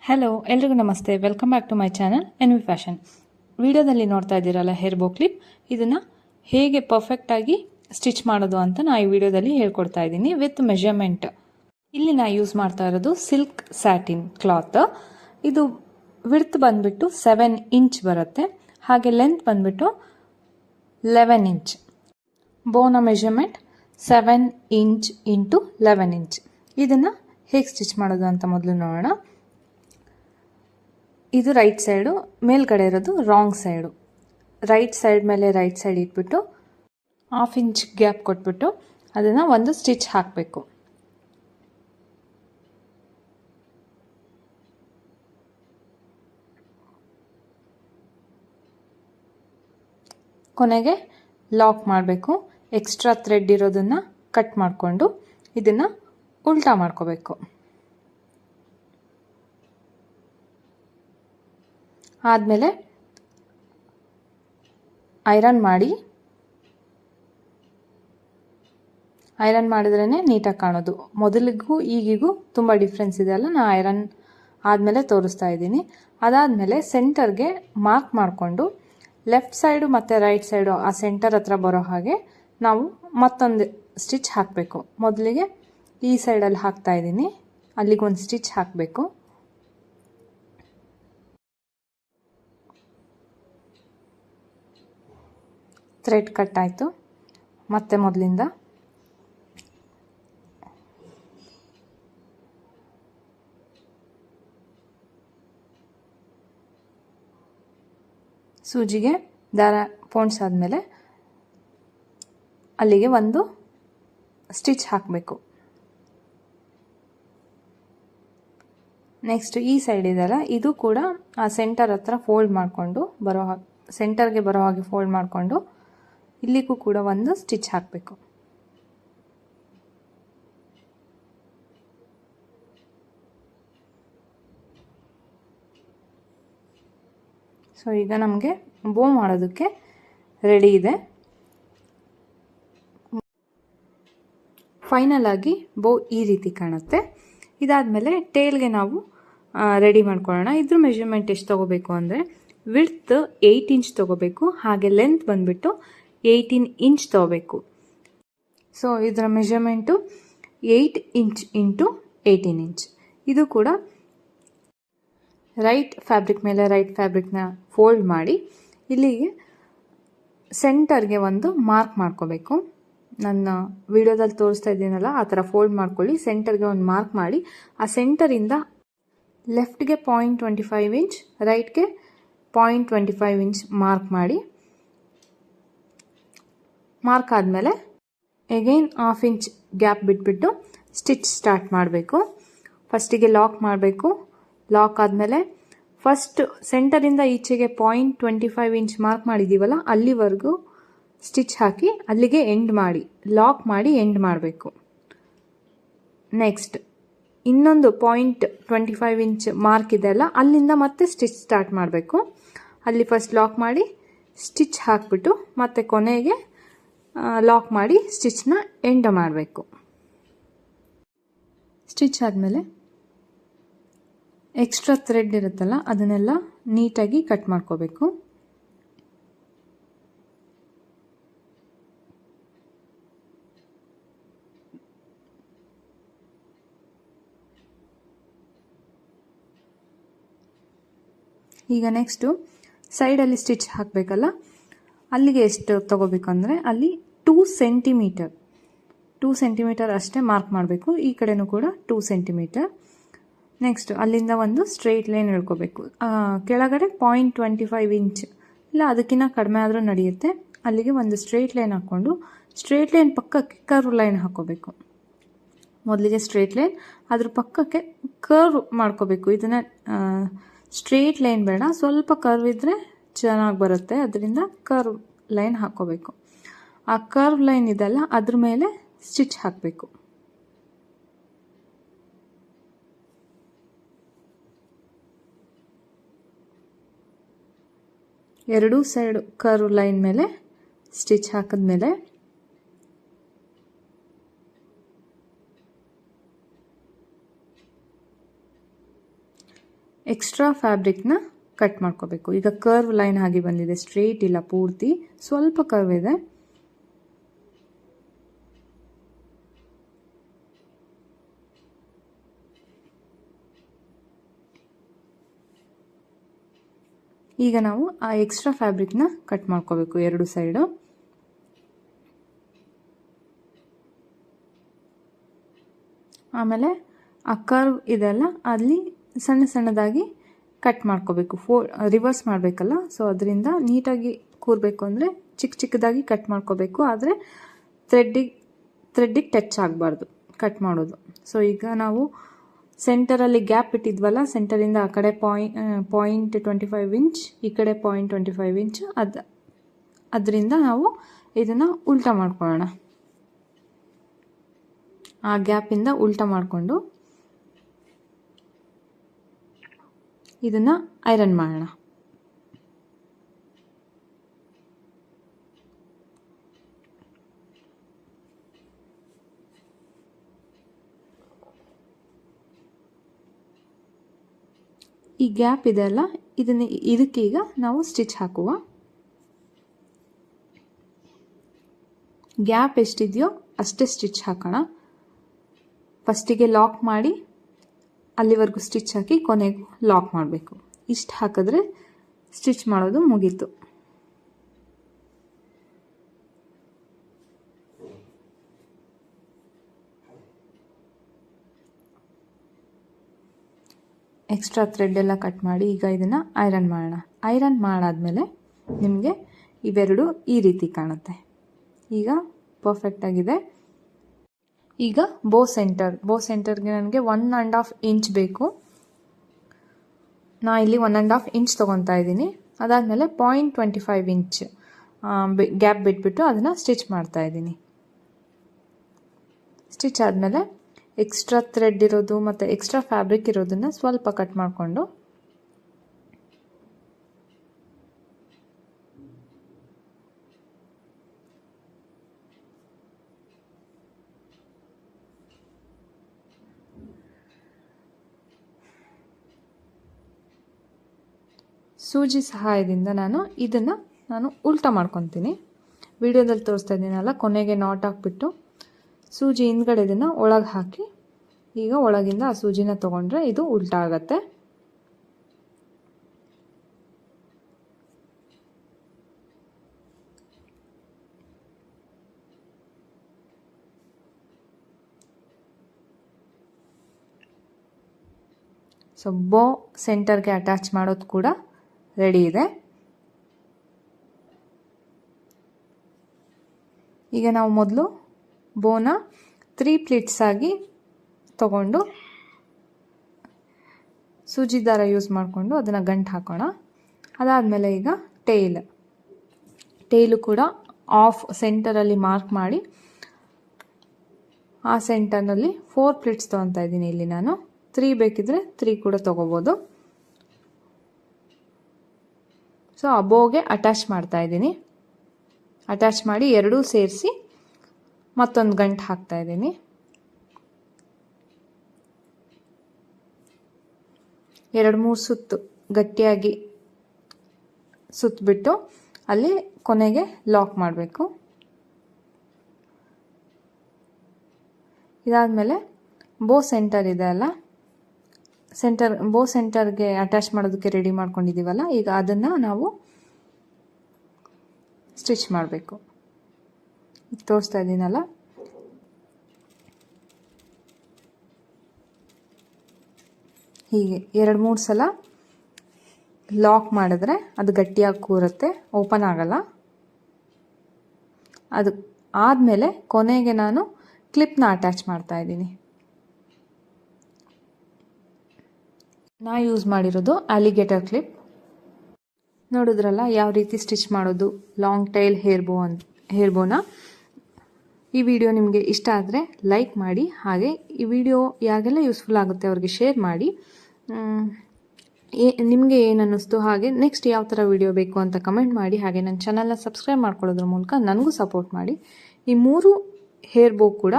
Hello ಎಲ್ರಿಗೂ ನಮಸ್ತೆ, welcome back to my channel N V fashion. ವಿಡಿಯೋದಲ್ಲಿ ನೋಡ್ತಾ ಇದ್ದೀರಲ್ಲ ಹೇರ್ ಬೋ ಕ್ಲಿಪ್, ಇದನ್ನು ಹೇಗೆ ಪರ್ಫೆಕ್ಟಾಗಿ ಸ್ಟಿಚ್ ಮಾಡೋದು ಅಂತ ನಾನು ಈ ವಿಡಿಯೋದಲ್ಲಿ ಹೇಳ್ಕೊಡ್ತಾ ಇದ್ದೀನಿ ವಿತ್ ಮೆಜರ್ಮೆಂಟ್. ಇಲ್ಲಿ ನಾನು ಯೂಸ್ ಮಾಡ್ತಾ ಇರೋದು ಸಿಲ್ಕ್ ಸ್ಯಾಟಿನ್ ಕ್ಲಾತ್. ಇದು ವಿಡ್ತ್ ಬಂದುಬಿಟ್ಟು 7 ಇಂಚ್ ಬರುತ್ತೆ, ಹಾಗೆ ಲೆಂತ್ ಬಂದುಬಿಟ್ಟು 11 ಇಂಚ್. ಬೋನ ಮೆಜರ್ಮೆಂಟ್ 7 ಇಂಚ್ ಇಂಟು 11 ಇಂಚ್. ಇದನ್ನು ಹೇಗೆ ಸ್ಟಿಚ್ ಮಾಡೋದು ಅಂತ ಮೊದಲು ನೋಡೋಣ. ಇದು ರೈಟ್ ಸೈಡು, ಮೇಲ್ಗಡೆ ಇರೋದು ರಾಂಗ್ ಸೈಡು. ರೈಟ್ ಸೈಡ್ ಮೇಲೆ ರೈಟ್ ಸೈಡ್ ಇಟ್ಬಿಟ್ಟು 1/2 ಇಂಚ್ ಗ್ಯಾಪ್ ಕೊಟ್ಬಿಟ್ಟು ಅದನ್ನು ಒಂದು ಸ್ಟಿಚ್ ಹಾಕಬೇಕು. ಕೊನೆಗೆ ಲಾಕ್ ಮಾಡಬೇಕು. ಎಕ್ಸ್ಟ್ರಾ ಥ್ರೆಡ್ ಇರೋದನ್ನು ಕಟ್ ಮಾಡಿಕೊಂಡು ಇದನ್ನು ಉಲ್ಟಾ ಮಾಡ್ಕೋಬೇಕು. ಆದಮೇಲೆ ಐರನ್ ಮಾಡಿದ್ರೇ ನೀಟಾಗಿ ಕಾಣೋದು. ಮೊದಲಿಗೂ ಈಗಿಗೂ ತುಂಬ ಡಿಫ್ರೆನ್ಸ್ ಇದೆ ಅಲ್ಲ, ನಾನು ಐರನ್ ಆದಮೇಲೆ ತೋರಿಸ್ತಾ ಇದ್ದೀನಿ. ಅದಾದಮೇಲೆ ಸೆಂಟರ್ಗೆ ಮಾರ್ಕ್ ಮಾಡಿಕೊಂಡು ಲೆಫ್ಟ್ ಸೈಡು ಮತ್ತು ರೈಟ್ ಸೈಡು ಆ ಸೆಂಟರ್ ಹತ್ರ ಬರೋ ಹಾಗೆ ನಾವು ಮತ್ತೊಂದು ಸ್ಟಿಚ್ ಹಾಕಬೇಕು. ಮೊದಲಿಗೆ ಈ ಸೈಡಲ್ಲಿ ಹಾಕ್ತಾ ಇದ್ದೀನಿ, ಅಲ್ಲಿಗೊಂದು ಸ್ಟಿಚ್ ಹಾಕಬೇಕು. ಥ್ರೆಡ್ ಕಟ್ ಆಯಿತು. ಮತ್ತೆ ಮೊದಲಿಂದ ಸೂಜಿಗೆ ದಾರ ಪೋಣಿಸಾದ್ಮೇಲೆ ಅಲ್ಲಿಗೆ ಒಂದು ಸ್ಟಿಚ್ ಹಾಕಬೇಕು. ನೆಕ್ಸ್ಟ್ ಈ ಸೈಡ್ ಇದೆಲ್ಲ, ಇದು ಕೂಡ ಆ ಸೆಂಟರ್ ಹತ್ರ ಫೋಲ್ಡ್ ಮಾಡಿಕೊಂಡು ಸೆಂಟರ್ಗೆ ಬರೋ ಹಾಗೆ ಫೋಲ್ಡ್ ಮಾಡಿಕೊಂಡು ಇಲ್ಲಿಗೂ ಕೂಡ ಒಂದು ಸ್ಟಿಚ್ ಹಾಕಬೇಕು. ಸೊ ಈಗ ನಮಗೆ ಬೋ ಮಾಡೋದಕ್ಕೆ ರೆಡಿ ಇದೆ. ಫೈನಲ್ ಆಗಿ ಬೋ ಈ ರೀತಿ ಕಾಣುತ್ತೆ. ಇದಾದಮೇಲೆ ಟೇಲ್ಗೆ ನಾವು ರೆಡಿ ಮಾಡ್ಕೊಳ್ಳೋಣ. ಇದ್ರ ಮೆಜರ್ಮೆಂಟ್ ಎಷ್ಟು ತೊಗೋಬೇಕು ಅಂದರೆ ವಿಡ್ತ್ 8 ಇಂಚ್ ತೊಗೋಬೇಕು, ಹಾಗೆ ಲೆಂತ್ ಬಂದುಬಿಟ್ಟು 18 ಇಂಚ್ ತೊಗೋಬೇಕು. ಸೊ ಇದರ ಮೆಜರ್ಮೆಂಟು 8 ಇಂಚ್ ಇಂಟು 18 ಇಂಚ್. ಇದು ಕೂಡ ರೈಟ್ ಫ್ಯಾಬ್ರಿಕ್ ಮೇಲೆ ರೈಟ್ ಫ್ಯಾಬ್ರಿಕ್ನ ಫೋಲ್ಡ್ ಮಾಡಿ ಇಲ್ಲಿಗೆ ಸೆಂಟರ್ಗೆ ಒಂದು ಮಾರ್ಕ್ ಮಾಡ್ಕೋಬೇಕು. ನನ್ನ ವಿಡಿಯೋದಲ್ಲಿ ತೋರಿಸ್ತಾ ಇದ್ದೀನಲ್ಲ ಆ ಥರ ಫೋಲ್ಡ್ ಮಾಡ್ಕೊಳ್ಳಿ. ಸೆಂಟರ್ಗೆ ಒಂದು ಮಾರ್ಕ್ ಮಾಡಿ ಆ ಸೆಂಟರಿಂದ ಲೆಫ್ಟ್ಗೆ 0.25 ಇಂಚ್, ರೈಟ್ಗೆ 0.25 ಇಂಚ್ ಮಾರ್ಕ್ ಮಾಡಿ, ಮಾರ್ಕ್ ಆದಮೇಲೆ ಎಗೈನ್ 1/2 ಇಂಚ್ ಗ್ಯಾಪ್ ಬಿಟ್ಬಿಟ್ಟು ಸ್ಟಿಚ್ ಸ್ಟಾರ್ಟ್ ಮಾಡಬೇಕು. ಫಸ್ಟಿಗೆ ಲಾಕ್ ಮಾಡಬೇಕು. ಲಾಕ್ ಆದಮೇಲೆ ಫಸ್ಟ್ ಸೆಂಟರಿಂದ ಈಚೆಗೆ 0.25 ಇಂಚ್ ಮಾರ್ಕ್ ಮಾಡಿದ್ದೀವಲ್ಲ ಅಲ್ಲಿವರೆಗೂ ಸ್ಟಿಚ್ ಹಾಕಿ ಅಲ್ಲಿಗೆ ಎಂಡ್ ಮಾಡಿ, ಲಾಕ್ ಮಾಡಿ ಎಂಡ್ ಮಾಡಬೇಕು. ನೆಕ್ಸ್ಟ್ ಇನ್ನೊಂದು 0.25 ಇಂಚ್ ಮಾರ್ಕ್ ಇದೆಯಲ್ಲ ಅಲ್ಲಿಂದ ಮತ್ತೆ ಸ್ಟಿಚ್ ಸ್ಟಾರ್ಟ್ ಮಾಡಬೇಕು. ಅಲ್ಲಿ ಫಸ್ಟ್ ಲಾಕ್ ಮಾಡಿ ಸ್ಟಿಚ್ ಹಾಕಿಬಿಟ್ಟು ಮತ್ತೆ ಕೊನೆಗೆ ಲಾಕ್ ಮಾಡಿ ಸ್ಟಿಚ್ನ ಎಂಡ್ ಮಾಡಬೇಕು. ಸ್ಟಿಚ್ ಆದಮೇಲೆ ಎಕ್ಸ್ಟ್ರಾ ಥ್ರೆಡ್ ಇರುತ್ತಲ್ಲ ಅದನ್ನೆಲ್ಲ ನೀಟಾಗಿ ಕಟ್ ಮಾಡ್ಕೋಬೇಕು. ಈಗ ನೆಕ್ಸ್ಟು ಸೈಡಲ್ಲಿ ಸ್ಟಿಚ್ ಹಾಕಬೇಕಲ್ಲ, ಅಲ್ಲಿಗೆ ಎಷ್ಟು ತೊಗೋಬೇಕು ಅಂದರೆ ಅಲ್ಲಿ 2 ಸೆಂಟಿಮೀಟರ್ ಅಷ್ಟೇ ಮಾರ್ಕ್ ಮಾಡಬೇಕು. ಈ ಕಡೆನೂ ಕೂಡ 2 ಸೆಂಟಿಮೀಟರ್. ನೆಕ್ಸ್ಟ್ ಅಲ್ಲಿಂದ ಒಂದು ಸ್ಟ್ರೈಟ್ ಲೈನ್ ಎಳ್ಕೋಬೇಕು. ಕೆಳಗಡೆ 0.25 ಇಂಚ್ ಇಲ್ಲ ಅದಕ್ಕಿಂತ ಕಡಿಮೆ ಆದರೂ ನಡೆಯುತ್ತೆ. ಅಲ್ಲಿಗೆ ಒಂದು ಸ್ಟ್ರೈಟ್ ಲೈನ್ ಹಾಕ್ಕೊಂಡು ಸ್ಟ್ರೈಟ್ ಲೈನ್ ಪಕ್ಕಕ್ಕೆ ಕರ್ವ್ ಲೈನ್ ಹಾಕ್ಕೋಬೇಕು. ಮೊದಲಿಗೆ ಸ್ಟ್ರೈಟ್ ಲೈನ್, ಅದ್ರ ಪಕ್ಕಕ್ಕೆ ಕರ್ವ್ ಮಾಡ್ಕೋಬೇಕು. ಇದನ್ನು ಸ್ಟ್ರೈಟ್ ಲೈನ್ ಬೇಡ, ಸ್ವಲ್ಪ ಕರ್ವ್ ಇದ್ದರೆ ಚೆನ್ನಾಗಿ ಬರುತ್ತೆ. ಅದರಿಂದ ಕರ್ವ್ ಲೈನ್ ಹಾಕ್ಕೋಬೇಕು. ಆ ಕರ್ವ್ ಲೈನ್ ಇದೆಲ್ಲ ಅದ್ರ ಮೇಲೆ ಸ್ಟಿಚ್ ಹಾಕಬೇಕು. ಎರಡೂ ಸೈಡ್ ಕರ್ವ್ ಲೈನ್ ಮೇಲೆ ಸ್ಟಿಚ್ ಹಾಕಿದ್ಮೇಲೆ ಎಕ್ಸ್ಟ್ರಾ ಫ್ಯಾಬ್ರಿಕ್ನ ಕಟ್ ಮಾಡ್ಕೋಬೇಕು. ಈಗ ಕರ್ವ್ ಲೈನ್ ಆಗಿ ಬಂದಿದೆ, ಸ್ಟ್ರೇಟ್ ಇಲ್ಲ, ಪೂರ್ತಿ ಸ್ವಲ್ಪ ಕರ್ವ್ ಇದೆ. ಈಗ ನಾವು ಆ ಎಕ್ಸ್ಟ್ರಾ ಫ್ಯಾಬ್ರಿಕ್ನ ಕಟ್ ಮಾಡ್ಕೋಬೇಕು ಎರಡು ಸೈಡು. ಆಮೇಲೆ ಆ ಕರ್ವ್ ಇದೆಲ್ಲ ಅಲ್ಲಿ ಸಣ್ಣ ಸಣ್ಣದಾಗಿ ಕಟ್ ಮಾಡ್ಕೋಬೇಕು. ರಿವರ್ಸ್ ಮಾಡಬೇಕಲ್ಲ, ಸೊ ಅದರಿಂದ ನೀಟಾಗಿ ಕೂರಬೇಕು ಅಂದರೆ ಚಿಕ್ಕ ಚಿಕ್ಕದಾಗಿ ಕಟ್ ಮಾಡ್ಕೋಬೇಕು. ಆದರೆ ಥ್ರೆಡ್ಡಿಗೆ ಟಚ್ ಆಗಬಾರ್ದು ಕಟ್ ಮಾಡೋದು. ಸೊ ಈಗ ನಾವು ಸೆಂಟರಲ್ಲಿ ಗ್ಯಾಪ್ ಇಟ್ಟಿದ್ವಲ್ಲ, ಸೆಂಟರಿಂದ ಆ ಕಡೆ ಪಾಯಿಂಟ್ 25 ಇಂಚ್, ಈ ಕಡೆ ಪಾಯಿಂಟ್ 25 ಇಂಚ್, ಅದರಿಂದ ನಾವು ಇದನ್ನು ಉಲ್ಟಾ ಮಾಡ್ಕೊಳ್ಳೋಣ. ಆ ಗ್ಯಾಪಿಂದ ಉಲ್ಟಾ ಮಾಡಿಕೊಂಡು ಇದನ್ನು ಐರನ್ ಮಾಡೋಣ. ಈ ಗ್ಯಾಪ್ ಇದೆಯಲ್ಲ, ಇದಕ್ಕೀಗ ನಾವು ಸ್ಟಿಚ್ ಹಾಕುವ. ಗ್ಯಾಪ್ ಎಷ್ಟಿದೆಯೋ ಅಷ್ಟೇ ಸ್ಟಿಚ್ ಹಾಕೋಣ. ಫಸ್ಟಿಗೆ ಲಾಕ್ ಮಾಡಿ ಅಲ್ಲಿವರೆಗೂ ಸ್ಟಿಚ್ ಹಾಕಿ ಕೊನೆಗೂ ಲಾಕ್ ಮಾಡಬೇಕು. ಇಷ್ಟು ಹಾಕಿದ್ರೆ ಸ್ಟಿಚ್ ಮಾಡೋದು ಮುಗೀತು. ಎಕ್ಸ್ಟ್ರಾ ಥ್ರೆಡ್ ಎಲ್ಲ ಕಟ್ ಮಾಡಿ ಈಗ ಇದನ್ನು ಐರನ್ ಮಾಡೋಣ. ಐರನ್ ಮಾಡಾದ್ಮೇಲೆ ನಿಮಗೆ ಇವೆರಡು ಈ ರೀತಿ ಕಾಣುತ್ತೆ. ಈಗ ಪರ್ಫೆಕ್ಟ್ ಆಗಿದೆ. ಈಗ ಬೋ ಸೆಂಟರ್ಗೆ ನನಗೆ 1.5 ಇಂಚ್ ಬೇಕು. ನಾ ಇಲ್ಲಿ 1.5 ಇಂಚ್ ತೊಗೊತಾ ಇದ್ದೀನಿ. ಅದಾದಮೇಲೆ 0.25 ಇಂಚ್ ಗ್ಯಾಪ್ ಬಿಟ್ಬಿಟ್ಟು ಅದನ್ನು ಸ್ಟಿಚ್ ಮಾಡ್ತಾ ಇದ್ದೀನಿ. ಸ್ಟಿಚ್ ಆದಮೇಲೆ ಎಕ್ಸ್ಟ್ರಾ ಥ್ರೆಡ್ ಇರೋದು ಮತ್ತು ಎಕ್ಸ್ಟ್ರಾ ಫ್ಯಾಬ್ರಿಕ್ ಇರೋದನ್ನು ಸ್ವಲ್ಪ ಕಟ್ ಮಾಡಿಕೊಂಡು ಸೂಜಿ ಸಹಾಯದಿಂದ ನಾನು ಉಲ್ಟಾ ಮಾಡ್ಕೊತೀನಿ. ವಿಡಿಯೋದಲ್ಲಿ ತೋರಿಸ್ತಾ ಇದ್ದೀನಲ್ಲ, ಕೊನೆಗೆ ನಾಟ್ ಹಾಕ್ಬಿಟ್ಟು ಸೂಜಿ ಹಿಂದ್ಗಡೆ ಇದನ್ನು ಒಳಗೆ ಹಾಕಿ ಈಗ ಒಳಗಿಂದ ಆ ಸೂಜಿನ ತೊಗೊಂಡ್ರೆ ಇದು ಉಲ್ಟಾ ಆಗತ್ತೆ. ಸೊ ಬೋ ಸೆಂಟರ್ಗೆ ಅಟ್ಯಾಚ್ ಮಾಡೋದು ಕೂಡ ರೆಡಿ ಇದೆ. ಈಗ ನಾವು ಮೊದಲು ಬೋನ 3 ಪ್ಲೀಟ್ಸ್ ಆಗಿ ತಗೊಂಡು ಸೂಜಿ ದಾರ ಯೂಸ್ ಮಾಡಿಕೊಂಡು ಅದನ್ನು ಗಂಟು ಹಾಕೋಣ. ಅದಾದಮೇಲೆ ಈಗ ಟೇಲು ಕೂಡ ಆಫ್ ಸೆಂಟರಲ್ಲಿ ಮಾರ್ಕ್ ಮಾಡಿ ಆ ಸೆಂಟರ್ನಲ್ಲಿ 4 ಪ್ಲೀಟ್ಸ್ ತೊಗೊತಾ ಇದ್ದೀನಿ. ಇಲ್ಲಿ ನಾನು 3 ಬೇಕಿದ್ರೆ 3 ಕೂಡ ತೊಗೋಬೋದು. ಸೊ ಆ ಬೋಗೆ ಅಟ್ಯಾಚ್ ಮಾಡ್ತಾ ಇದ್ದೀನಿ. ಅಟ್ಯಾಚ್ ಮಾಡಿ ಎರಡೂ ಸೇರಿಸಿ ಮತ್ತೊಂದು ಗಂಟು ಹಾಕ್ತಾ ಇದ್ದೀನಿ. ಎರಡು ಮೂರು ಸುತ್ತು ಗಟ್ಟಿಯಾಗಿ ಸುತ್ತಬಿಟ್ಟು ಅಲ್ಲಿ ಕೊನೆಗೆ ಲಾಕ್ ಮಾಡಬೇಕು. ಇದಾದಮೇಲೆ ಬೋ ಸೆಂಟರ್ ಇದೆ ಅಲ್ಲ, ಬೋ ಸೆಂಟರ್ಗೆ ಅಟ್ಯಾಚ್ ಮಾಡೋದಕ್ಕೆ ರೆಡಿ ಮಾಡ್ಕೊಂಡಿದ್ದೀವಲ್ಲ, ಈಗ ಅದನ್ನು ನಾವು ಸ್ಟಿಚ್ ಮಾಡಬೇಕು. ತೋರಿಸ್ತಾ ಇದ್ದೀನಲ್ಲ, ಹೀಗೆ 2-3 ಸಲ ಲಾಕ್ ಮಾಡಿದ್ರೆ ಅದು ಗಟ್ಟಿಯಾಗಿ ಕೂರುತ್ತೆ, ಓಪನ್ ಆಗಲ್ಲ. ಅದು ಆದಮೇಲೆ ಕೊನೆಗೆ ನಾನು ಕ್ಲಿಪ್ನ ಅಟ್ಯಾಚ್ ಮಾಡ್ತಾ ಇದ್ದೀನಿ. ನಾ ಯೂಸ್ ಮಾಡಿರೋದು ಅಲಿಗೇಟರ್ ಕ್ಲಿಪ್. ನೋಡಿದ್ರಲ್ಲ ಯಾವ ರೀತಿ ಸ್ಟಿಚ್ ಮಾಡೋದು ಲಾಂಗ್ ಟೈಲ್ ಹೇರ್ ಬೋನ. ಈ ವಿಡಿಯೋ ನಿಮಗೆ ಇಷ್ಟ ಆದರೆ ಲೈಕ್ ಮಾಡಿ, ಹಾಗೆ ಈ ವಿಡಿಯೋ ಯಾರಿಗೆಲ್ಲ ಯೂಸ್ಫುಲ್ ಆಗುತ್ತೆ ಅವ್ರಿಗೆ ಶೇರ್ ಮಾಡಿ. ನಿಮಗೆ ಏನು ಅನ್ನಿಸ್ತು, ಹಾಗೆ ನೆಕ್ಸ್ಟ್ ಯಾವ ಥರ ವಿಡಿಯೋ ಬೇಕು ಅಂತ ಕಮೆಂಟ್ ಮಾಡಿ. ಹಾಗೆ ನನ್ನ ಚಾನಲ್ನ ಸಬ್ಸ್ಕ್ರೈಬ್ ಮಾಡ್ಕೊಳ್ಳೋದ್ರ ಮೂಲಕ ನನಗೂ ಸಪೋರ್ಟ್ ಮಾಡಿ. ಈ 3 ಹೇರ್ ಬೋ ಕೂಡ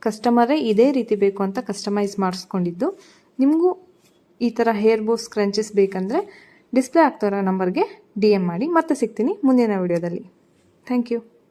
ಕಸ್ಟಮರೇ ಇದೇ ರೀತಿ ಬೇಕು ಅಂತ ಕಸ್ಟಮೈಸ್ ಮಾಡಿಸ್ಕೊಂಡಿದ್ದು. ನಿಮಗೂ ಈ ಥರ ಹೇರ್ ಬೋ ಸ್ಕ್ರಂಚಸ್ ಬೇಕಂದರೆ ಡಿಸ್ಪ್ಲೇ ಆಗ್ತಾರೋ ನಂಬರ್ಗೆ DM ಮಾಡಿ. ಮತ್ತೆ ಸಿಗ್ತೀನಿ ಮುಂದಿನ ವಿಡಿಯೋದಲ್ಲಿ. Thank you.